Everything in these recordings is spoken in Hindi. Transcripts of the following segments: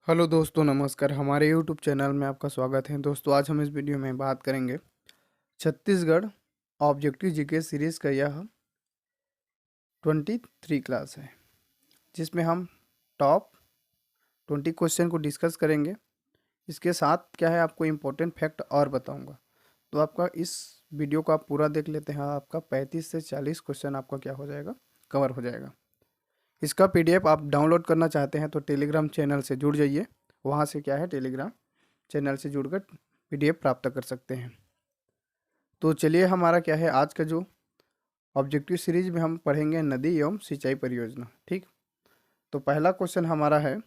हेलो दोस्तों, नमस्कार। हमारे यूट्यूब चैनल में आपका स्वागत है। दोस्तों, आज हम इस वीडियो में बात करेंगे छत्तीसगढ़ ऑब्जेक्टिव जीके सीरीज़ का। यह 23 क्लास है जिसमें हम टॉप 20 क्वेश्चन को डिस्कस करेंगे। इसके साथ क्या है, आपको इम्पोर्टेंट फैक्ट और बताऊंगा। तो आपका इस वीडियो को आप पूरा देख लेते हैं, आपका 35 से 40 क्वेश्चन आपका क्या हो जाएगा, कवर हो जाएगा। इसका पीडीएफ आप डाउनलोड करना चाहते हैं तो टेलीग्राम चैनल से जुड़ जाइए। वहाँ से क्या है, टेलीग्राम चैनल से जुड़कर पीडीएफ प्राप्त कर सकते हैं। तो चलिए, हमारा क्या है आज का जो ऑब्जेक्टिव सीरीज में हम पढ़ेंगे नदी एवं सिंचाई परियोजना। ठीक, तो पहला क्वेश्चन हमारा है,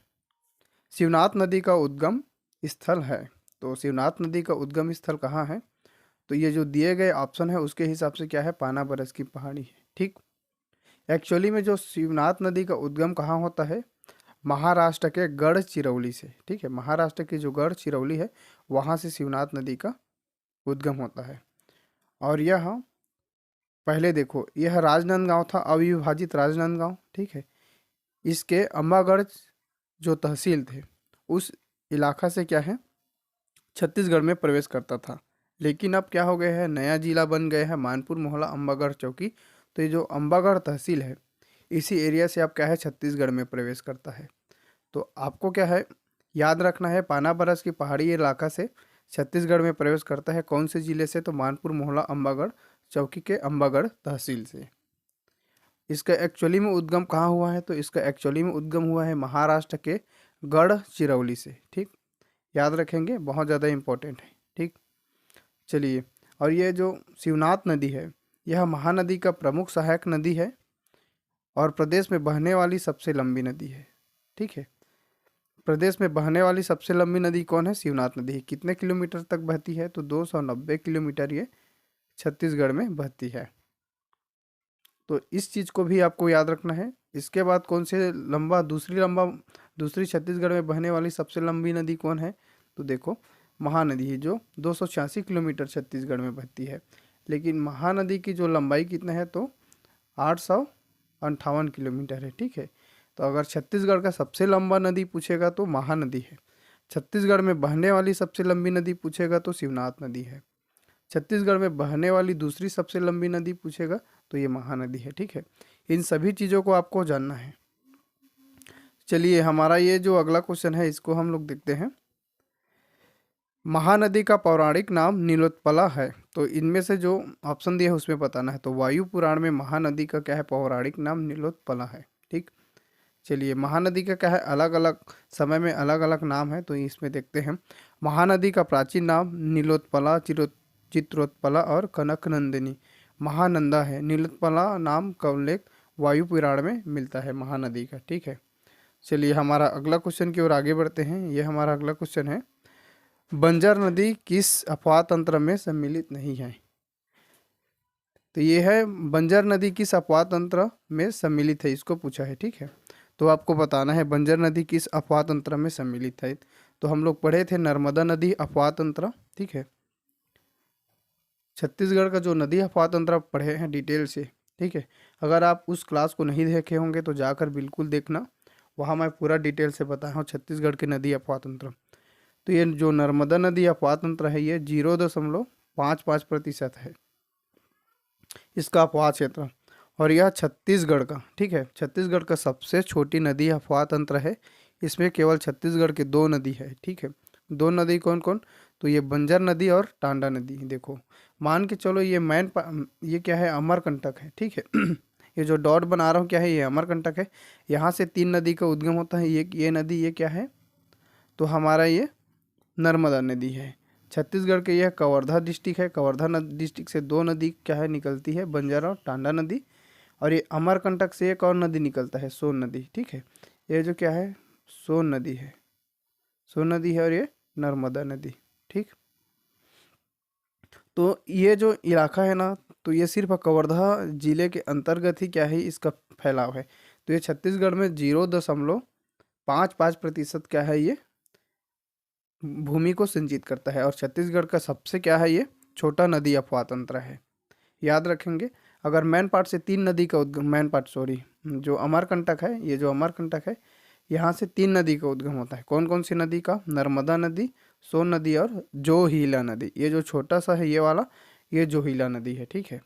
शिवनाथ नदी का उद्गम स्थल है। तो शिवनाथ नदी का उद्गम स्थल कहाँ है? तो ये जो दिए गए ऑप्शन है उसके हिसाब से क्या है, पाना बरस की पहाड़ी है। ठीक, एक्चुअली में जो शिवनाथ नदी का उद्गम कहाँ होता है, महाराष्ट्र के गढ़चिरौली से। ठीक है, महाराष्ट्र की जो गढ़चिरौली है वहाँ से शिवनाथ नदी का उद्गम होता है। और यह पहले देखो, यह राजनांदगांव था, अविभाजित राजनांदगांव। ठीक है, इसके अम्बागढ़ जो तहसील थे उस इलाका से क्या है, छत्तीसगढ़ में प्रवेश करता था। लेकिन अब क्या हो गया है, नया जिला बन गया है मानपुर मोहला अम्बागढ़ चौकी। तो ये जो अम्बागढ़ तहसील है इसी एरिया से अब क्या है, छत्तीसगढ़ में प्रवेश करता है। तो आपको क्या है, याद रखना है, पाना बरस की पहाड़ी इलाका से छत्तीसगढ़ में प्रवेश करता है। कौन से जिले से? तो मानपुर मोहला अम्बागढ़ चौकी के अम्बागढ़ तहसील से। इसका एक्चुअली में उद्गम कहाँ हुआ है? तो इसका एक्चुअली में उद्गम हुआ है महाराष्ट्र के गढ़चिरौली से। ठीक, याद रखेंगे, बहुत ज़्यादा इम्पोर्टेंट है। ठीक, चलिए, और ये जो शिवनाथ नदी है यह महानदी का प्रमुख सहायक नदी है और प्रदेश में बहने वाली सबसे लंबी नदी है। ठीक है, प्रदेश में बहने वाली सबसे लंबी नदी कौन है? शिवनाथ नदी। कितने किलोमीटर तक बहती है? तो 290 किलोमीटर ये छत्तीसगढ़ में बहती है। तो इस चीज़ को भी आपको याद रखना है। इसके बाद कौन से दूसरी छत्तीसगढ़ में बहने वाली सबसे लंबी नदी कौन है? तो देखो, महानदी है जो 286 किलोमीटर छत्तीसगढ़ में बहती है। लेकिन महानदी की जो लंबाई कितना है? तो 858 किलोमीटर है। ठीक है, तो अगर छत्तीसगढ़ का सबसे लंबा नदी पूछेगा तो महानदी है। छत्तीसगढ़ में बहने वाली सबसे लंबी नदी पूछेगा तो शिवनाथ नदी है। छत्तीसगढ़ में बहने वाली दूसरी सबसे लंबी नदी पूछेगा तो ये महानदी है। ठीक है, इन सभी चीज़ों को आपको जानना है। चलिए, हमारा ये जो अगला क्वेश्चन है इसको हम लोग देखते हैं। महानदी का पौराणिक नाम नीलोत्पला है। तो इनमें से जो ऑप्शन दिए है उसमें बताना है। तो वायु पुराण में महानदी का क्या है, पौराणिक नाम नीलोत्पला है। ठीक, चलिए, महानदी का क्या है, अलग अलग समय में अलग अलग नाम है। तो इसमें देखते हैं, महानदी का प्राचीन नाम नीलोत्पला, चित्रोत्पला और कनकनंदिनी महानंदा है। नीलोत्पला नाम का उल्लेख वायु पुराण में मिलता है महानदी का। ठीक है, चलिए, हमारा अगला क्वेश्चन की ओर आगे बढ़ते हैं। ये हमारा अगला क्वेश्चन है, बंजर नदी किस अपवाह तंत्र में सम्मिलित नहीं है? तो ये है, बंजर नदी किस अपवाह तंत्र में सम्मिलित है, इसको पूछा है। ठीक है, तो आपको बताना है बंजर नदी किस अपवाह तंत्र में सम्मिलित है। तो हम लोग पढ़े थे नर्मदा नदी अपवाह तंत्र। ठीक है, छत्तीसगढ़ का जो नदी अपवाह तंत्र पढ़े हैं डिटेल से। ठीक है, अगर आप उस क्लास को नहीं देखे होंगे तो जाकर बिल्कुल देखना, वहाँ मैं पूरा डिटेल से बताया हूँ छत्तीसगढ़ के नदी अपवाह तंत्र। तो ये जो नर्मदा नदी अपवाह तंत्र है ये 0.55% है इसका अपवाह क्षेत्र। और यह छत्तीसगढ़ का, ठीक है, छत्तीसगढ़ का सबसे छोटी नदी अपवाह तंत्र है। इसमें केवल छत्तीसगढ़ के 2 नदी है। ठीक है, 2 नदी कौन कौन? तो ये बंजर नदी और टांडा नदी। देखो, मान के चलो ये क्या है, अमरकंटक है। ठीक है ये जो डॉट बना रहा हूँ क्या है, ये अमरकंटक है। यहाँ से 3 नदी का उद्गम होता है। ये नदी ये क्या है, तो हमारा ये नर्मदा नदी है। छत्तीसगढ़ के यह कवर्धा डिस्ट्रिक्ट है। कवर्धा डिस्ट्रिक्ट से 2 नदी क्या है निकलती है, बंजर और टांडा नदी। और ये अमरकंटक से एक और नदी निकलता है, सोन नदी। ठीक है, ये जो क्या है, सोन नदी है। सोन नदी है और ये नर्मदा नदी। ठीक, तो ये जो इलाका है ना, तो ये सिर्फ कवर्धा जिले के अंतर्गत ही क्या है, इसका फैलाव है। तो ये छत्तीसगढ़ में 0.55% क्या है, ये भूमि को सिंचित करता है। और छत्तीसगढ़ का सबसे क्या है, ये छोटा नदी अपवाह तंत्र है। याद रखेंगे, अगर मैन पार्ट से 3 नदी का उद्गम, मैन पार्ट सॉरी, जो अमरकंटक है, ये जो अमरकंटक है यहाँ से 3 नदी का उद्गम होता है। कौन कौन सी नदी का? नर्मदा नदी, सोन नदी और जोहिला नदी। ये जो छोटा सा है ये वाला, ये जोहिला नदी है, ठीक है।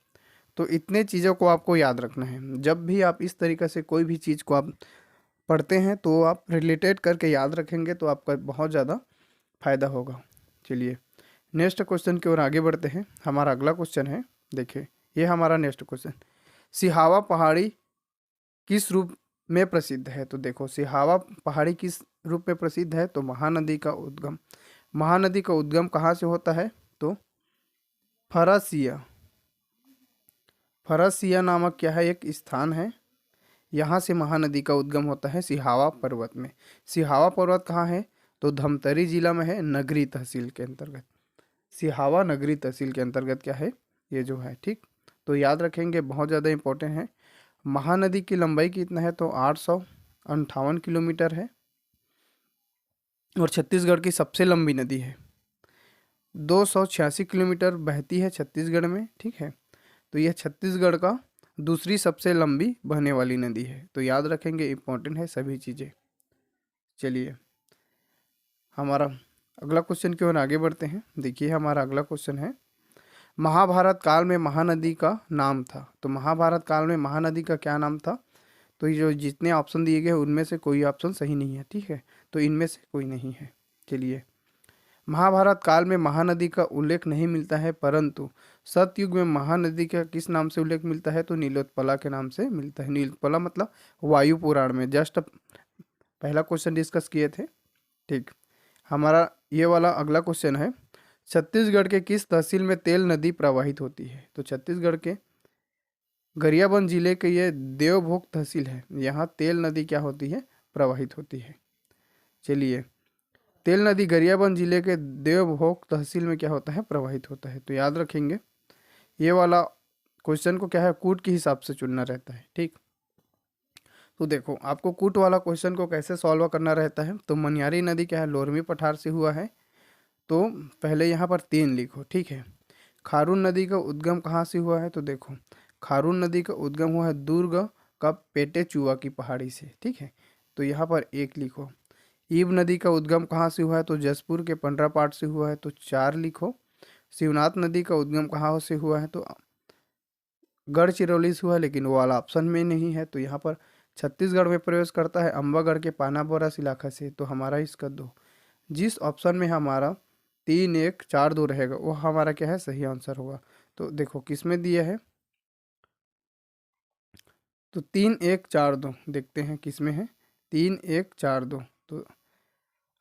तो इतने चीज़ों को आपको याद रखना है। जब भी आप इस तरीके से कोई भी चीज़ को आप पढ़ते हैं तो आप रिलेटेड करके याद रखेंगे तो आपका बहुत ज़्यादा फायदा होगा। चलिए नेक्स्ट क्वेश्चन की ओर आगे बढ़ते हैं। हमारा अगला क्वेश्चन है, देखिए ये हमारा नेक्स्ट क्वेश्चन, सिहावा पहाड़ी किस रूप में प्रसिद्ध है? तो देखो सिहावा पहाड़ी किस रूप में प्रसिद्ध है? तो महानदी का उद्गम, महानदी का उद्गम कहाँ से होता है? तो फरसिया, फरसिया नामक क्या है, एक स्थान है, यहाँ से महानदी का उद्गम होता है सिहावा पर्वत में। सिहावा पर्वत कहाँ है? तो धमतरी जिला में है, नगरी तहसील के अंतर्गत। सिहावा नगरी तहसील के अंतर्गत क्या है, ये जो है, ठीक। तो याद रखेंगे, बहुत ज़्यादा इंपॉर्टेंट है। महानदी की लंबाई कितना है? तो 858 किलोमीटर है और छत्तीसगढ़ की सबसे लंबी नदी है। 286 किलोमीटर बहती है छत्तीसगढ़ में, ठीक है। तो यह छत्तीसगढ़ का दूसरी सबसे लंबी बहने वाली नदी है। तो याद रखेंगे, इंपॉर्टेंट है सभी चीज़ें। चलिए हमारा अगला क्वेश्चन की ओर आगे बढ़ते हैं। देखिए हमारा अगला क्वेश्चन है, महाभारत काल में महानदी का नाम था। तो महाभारत काल में महानदी का क्या नाम था? तो ये जो जितने ऑप्शन दिए गए उनमें से कोई ऑप्शन सही नहीं है, ठीक है। तो इनमें से कोई नहीं है। चलिए महाभारत काल में महानदी का उल्लेख नहीं मिलता है, परंतु सतयुग में महानदी का किस नाम से उल्लेख मिलता है? तो नीलोत्पला के नाम से मिलता है। नीलोत्पला मतलब वायु पुराण में जस्ट पहला क्वेश्चन डिस्कस किए थे, ठीक। हमारा ये वाला अगला क्वेश्चन है, छत्तीसगढ़ के किस तहसील में तेल नदी प्रवाहित होती है? तो छत्तीसगढ़ के गरियाबंद जिले के ये देवभोग तहसील है, यहाँ तेल नदी क्या होती है? प्रवाहित होती है। चलिए तेल नदी गरियाबंद जिले के देवभोग तहसील में क्या होता है? प्रवाहित होता है। तो याद रखेंगे, ये वाला क्वेश्चन को क्या है, कूट के हिसाब से चुनना रहता है, ठीक। तो देखो आपको कूट वाला क्वेश्चन को कैसे सॉल्व करना रहता है। तो मनियारी नदी क्या है? लोरमी पठार से हुआ है। तो पहले यहाँ पर 3 लिखो, ठीक है। खारून नदी का उद्गम कहाँ से हुआ है? तो देखो खारून नदी का उद्गम हुआ है दुर्ग का पेटे चुआ की पहाड़ी से, ठीक है। तो यहाँ पर 1 लिखो। ईब नदी का उद्गम कहाँ से हुआ है? तो जसपुर के पंडरापाट से हुआ है। तो 4 लिखो। शिवनाथ नदी का उद्गम कहाँ से हुआ है? तो गढ़चिरौली से हुआ है, लेकिन वो वाला ऑप्शन में नहीं है। तो यहाँ पर छत्तीसगढ़ में प्रवेश करता है अम्बागढ़ के पानाबोरस इलाका से। तो हमारा इसका 2, जिस ऑप्शन में हमारा 3 1 4 2 रहेगा वो हमारा क्या है? सही आंसर होगा। तो देखो किस में दिया है? तो 3 1 4 2 देखते हैं किस में है। 3 1 4 2। तो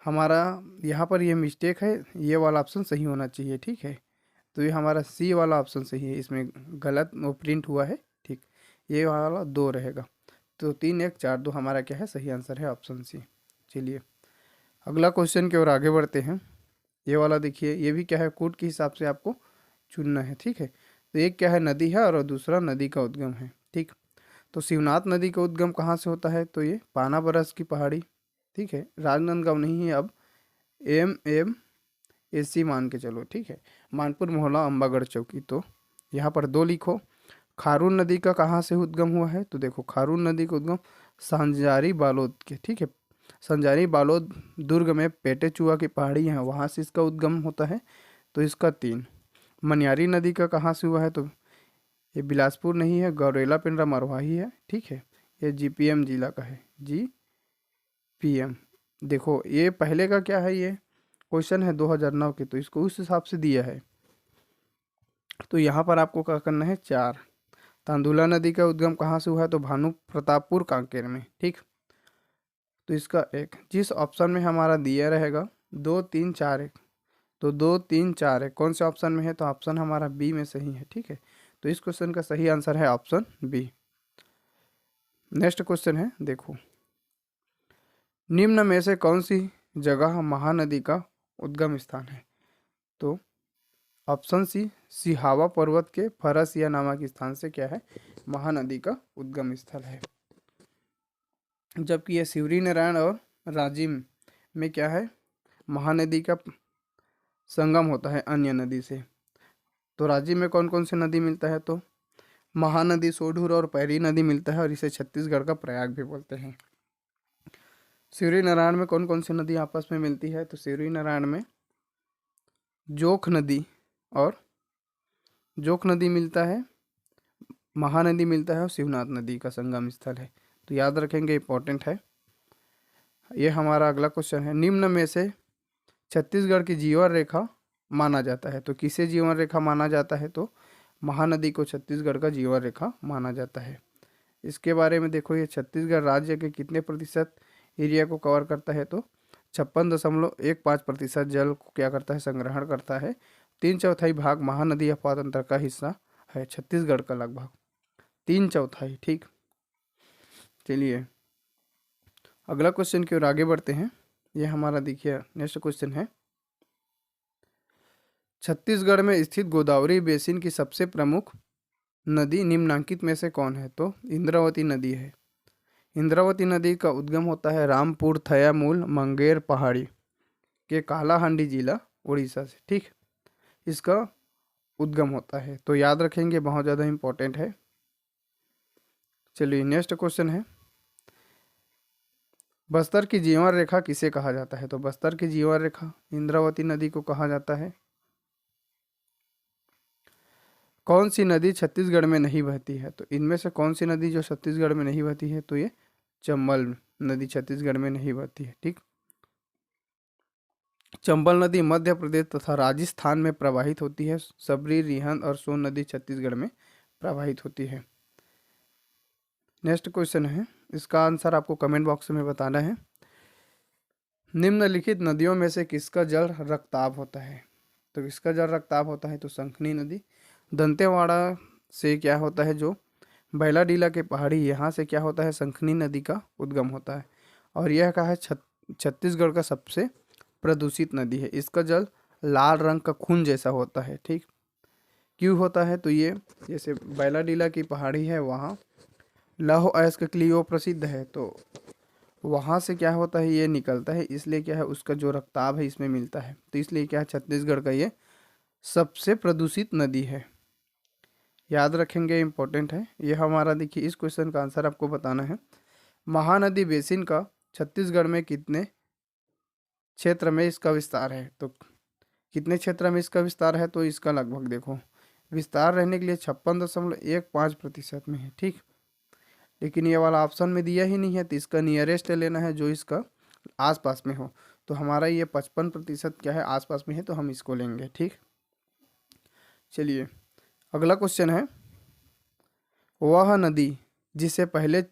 हमारा यहाँ पर ये मिस्टेक है, ये वाला ऑप्शन सही होना चाहिए, ठीक है। तो ये हमारा सी वाला ऑप्शन सही है, इसमें गलत वो प्रिंट हुआ है, ठीक। ये वाला 2 रहेगा। तो 3 1 4 2 हमारा क्या है? सही आंसर है ऑप्शन सी। चलिए अगला क्वेश्चन की ओर आगे बढ़ते हैं। ये वाला देखिए, ये भी क्या है? कोड के हिसाब से आपको चुनना है, ठीक है। तो एक क्या है? नदी है और दूसरा नदी का उद्गम है, ठीक। तो शिवनाथ नदी का उद्गम कहाँ से होता है? तो ये पानाबरस की पहाड़ी, ठीक है। राजनांदगांव नहीं है, अब MMAC मान के चलो, ठीक है। मानपुर मोहल्ला अम्बागढ़ चौकी। तो यहाँ पर 2 लिखो। खारून नदी का कहाँ से उद्गम हुआ है? तो देखो खारून नदी का उद्गम संजारी बालोद के, ठीक है। संजारी बालोद दुर्ग में पेटे चुआ की पहाड़ी है, वहाँ से इसका उद्गम होता है। तो इसका 3। मनियारी नदी का कहाँ से हुआ है? तो ये बिलासपुर नहीं है, गौरेला पिंडरा मरवाही है, ठीक है। ये GPM जिला का है, GPM। देखो ये पहले का क्या है, ये क्वेश्चन है 2009 के, तो इसको उस हिसाब से दिया है। तो यहाँ पर आपको क्या करना है? 4। तांदुला नदी का उद्गम कहाँ से हुआ है? तो भानु प्रतापपुर कांकेर में, ठीक। तो इसका 1, जिस ऑप्शन में हमारा दिया रहेगा 2 3 4 1, तो 2 3 4 1 कौन से ऑप्शन में है? तो ऑप्शन हमारा बी में सही है, ठीक है। तो इस क्वेश्चन का सही आंसर है ऑप्शन बी। नेक्स्ट क्वेश्चन है, देखो निम्न में से कौन सी जगह महानदी का उद्गम स्थान है? तो ऑप्शन सी, सिहावा पर्वत के फरसिया नामक स्थान से क्या है? महानदी का उद्गम स्थल है। जबकि यह शिवरी नारायण और राजिम में क्या है? महानदी का संगम होता है अन्य नदी से। तो राजिम में कौन कौन सी नदी मिलता है? तो महानदी, सोढूर और पैरी नदी मिलता है, और इसे छत्तीसगढ़ का प्रयाग भी बोलते हैं। सिवरी नारायण में कौन कौन सी नदी आपस में मिलती है? तो सिवरी नारायण में जोख नदी और जोख नदी मिलता है, महानदी मिलता है और शिवनाथ नदी का संगम स्थल है। तो याद रखेंगे, इंपॉर्टेंट है। ये हमारा अगला क्वेश्चन है, निम्न में से छत्तीसगढ़ की जीवन रेखा माना जाता है। तो किसे जीवन रेखा माना जाता है? तो महानदी को छत्तीसगढ़ का जीवन रेखा माना जाता है। इसके बारे में देखो, ये छत्तीसगढ़ राज्य के कितने प्रतिशत एरिया को कवर करता है? तो 56.15% जल को क्या करता है? संग्रहण करता है। 3/4 भाग महानदी अफवाह का हिस्सा है छत्तीसगढ़ का, लगभग 3/4। ठीक, चलिए अगला क्वेश्चन की ओर आगे बढ़ते हैं। ये हमारा देखिए नेक्स्ट क्वेश्चन है, छत्तीसगढ़ में स्थित गोदावरी बेसिन की सबसे प्रमुख नदी निम्नलिखित में से कौन है? तो इंद्रावती नदी है। इंद्रावती नदी का उद्गम होता है रामपुर थयामूल मंगेर पहाड़ी के कालाहांडी जिला उड़ीसा से। ठीक, इसका उद्गम होता है। तो याद रखेंगे, बहुत ज़्यादा इंपॉर्टेंट है। चलिए नेक्स्ट क्वेश्चन है, बस्तर की जीवन रेखा किसे कहा जाता है? तो बस्तर की जीवन रेखा इंद्रावती नदी को कहा जाता है। कौन सी नदी छत्तीसगढ़ में नहीं बहती है? तो इनमें से कौन सी नदी जो छत्तीसगढ़ में नहीं बहती है? तो ये चंबल नदी छत्तीसगढ़ में नहीं बहती है। ठीक, चंबल नदी मध्य प्रदेश तथा राजस्थान में प्रवाहित होती है। सबरी, रिहंद और सोन नदी छत्तीसगढ़ में प्रवाहित होती है। नेक्स्ट क्वेश्चन है, इसका आंसर आपको कमेंट बॉक्स में बताना है। निम्नलिखित नदियों में से किसका जल रक्ताभ होता है? तो किसका जल रक्ताभ होता है? तो शंखनी नदी। दंतेवाड़ा से क्या होता है, जो बैलाडीला के पहाड़ी, यहाँ से क्या होता है? शंखनी नदी का उद्गम होता है। और यह कहा है छत्तीसगढ़ का सबसे प्रदूषित नदी है। इसका जल लाल रंग का खून जैसा होता है। ठीक, क्यों होता है? तो ये जैसे बैलाडीला की पहाड़ी है, वहाँ लौह अयस्क के लिए वो प्रसिद्ध है, तो वहाँ से क्या होता है, ये निकलता है, इसलिए क्या है, उसका जो रक्ताब है इसमें मिलता है। तो इसलिए क्या है, छत्तीसगढ़ का ये सबसे प्रदूषित नदी है। याद रखेंगे, इंपॉर्टेंट है ये हमारा। देखिए इस क्वेश्चन का आंसर आपको बताना है, महानदी बेसिन का छत्तीसगढ़ में कितने क्षेत्र में इसका विस्तार है? तो कितने क्षेत्र में इसका विस्तार है? तो इसका लगभग देखो, विस्तार रहने के लिए 56.15% में है। ठीक, लेकिन ये वाला ऑप्शन में दिया ही नहीं है, तो इसका नियरेस्ट लेना है जो इसका आसपास में हो। तो हमारा ये 55% क्या है, आसपास में है, तो हम इसको लेंगे। ठीक, चलिए अगला क्वेश्चन है, वह नदी जिसे पहले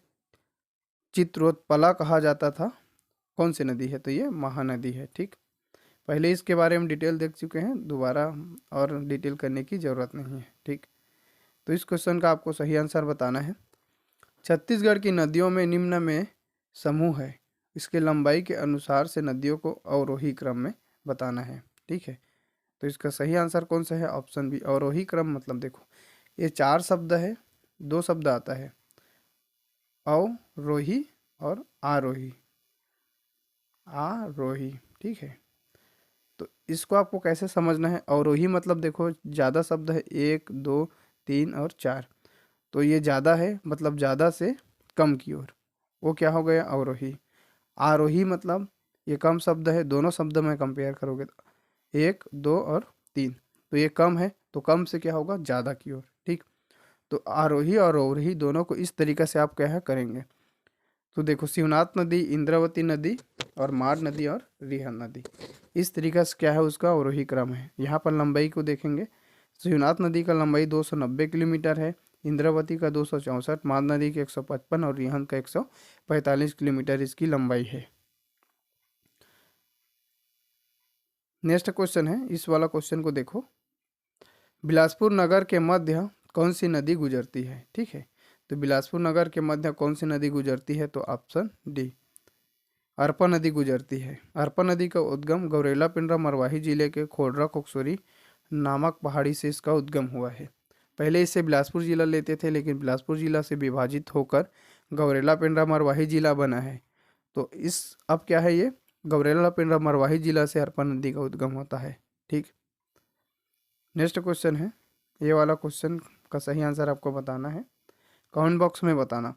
चित्रोत्पला कहा जाता था, कौन सी नदी है? तो ये महानदी है। ठीक, पहले इसके बारे में डिटेल देख चुके हैं, दोबारा और डिटेल करने की ज़रूरत नहीं है। ठीक, तो इस क्वेश्चन का आपको सही आंसर बताना है। छत्तीसगढ़ की नदियों में निम्न में समूह है, इसके लंबाई के अनुसार से नदियों को अवरोही क्रम में बताना है। ठीक है, तो इसका सही आंसर कौन सा है? ऑप्शन बी, अवरोही क्रम। मतलब देखो, ये 4 शब्द है, 2 शब्द आता है, अवरोही और आरोही। आरोही, ठीक है। तो इसको आपको कैसे समझना है? अवरोही मतलब देखो, ज़्यादा शब्द है, 1 2 3 और 4, तो ये ज़्यादा है, मतलब ज़्यादा से कम की ओर, वो क्या हो गया? अवरोही। आरोही मतलब ये कम शब्द है, दोनों शब्द में कंपेयर करोगे तो 1 2 और 3, तो ये कम है, तो कम से क्या होगा? ज़्यादा की ओर। ठीक, तो आरोही और अवरोही दोनों को इस तरीक़े से आप क्या है करेंगे। तो देखो, शिवनाथ नदी, इंद्रावती नदी और माड नदी और रिहंद नदी, इस तरीक़ा से क्या है, उसका अवरोही क्रम है। यहाँ पर लंबाई को देखेंगे, शिवनाथ नदी का लंबाई 290 किलोमीटर है, इंद्रावती का 264, माद नदी के 155 और रिहंद का 145 किलोमीटर इसकी लंबाई है। नेक्स्ट क्वेश्चन है, इस वाला क्वेश्चन को देखो, बिलासपुर नगर के मध्य कौन सी नदी गुजरती है? ठीक है, तो बिलासपुर नगर के मध्य कौन सी नदी गुजरती है? तो ऑप्शन डी, अरपा नदी गुजरती है। अरपा नदी का उद्गम गौरेला पिंडरा मरवाही जिले के खोडरा कोकसोरी नामक पहाड़ी से इसका उद्गम हुआ है। पहले इसे बिलासपुर जिला लेते थे, लेकिन बिलासपुर जिला से विभाजित होकर गौरेला पिंडरा मरवाही जिला बना है। तो इस अब क्या है, ये गौरेला पिंडरा मरवाही जिला से अरपा नदी का उद्गम होता है। ठीक, नेक्स्ट क्वेश्चन है, ये वाला क्वेश्चन का सही आंसर आपको बताना है, कमेंट बॉक्स में बताना।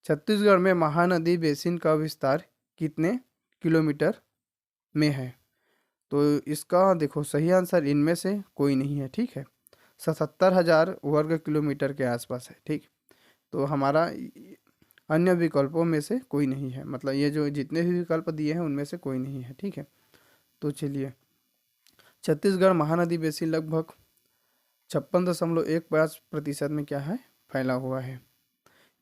छत्तीसगढ़ में महानदी बेसिन का विस्तार कितने किलोमीटर में है। तो इसका देखो सही आंसर इनमें से कोई नहीं है, ठीक है। 77,000 वर्ग किलोमीटर के आसपास है, ठीक। तो हमारा अन्य विकल्पों में से कोई नहीं है, मतलब ये जो जितने भी विकल्प दिए हैं उनमें से कोई नहीं है, ठीक है। तो चलिए, छत्तीसगढ़ महानदी बेसिन लगभग 56.15% में क्या है, फैला हुआ है।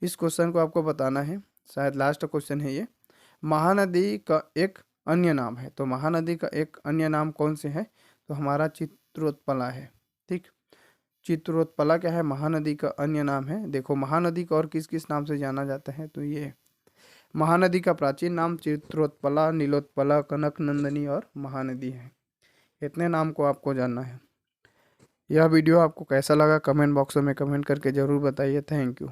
इस क्वेश्चन को आपको बताना है, शायद लास्ट क्वेश्चन है ये। महानदी का एक अन्य नाम है, तो महानदी का एक अन्य नाम कौन से है, तो हमारा चित्रोत्पला है, ठीक। चित्रोत्पला क्या है, महानदी का अन्य नाम है। देखो महानदी को और किस किस नाम से जाना जाता है, तो ये महानदी का प्राचीन नाम चित्रोत्पला, नीलोत्पला, कनक नंदिनी और महानदी है। इतने नाम को आपको जानना है। यह वीडियो आपको कैसा लगा कमेंट बॉक्स में कमेंट करके ज़रूर बताइए। Thank you.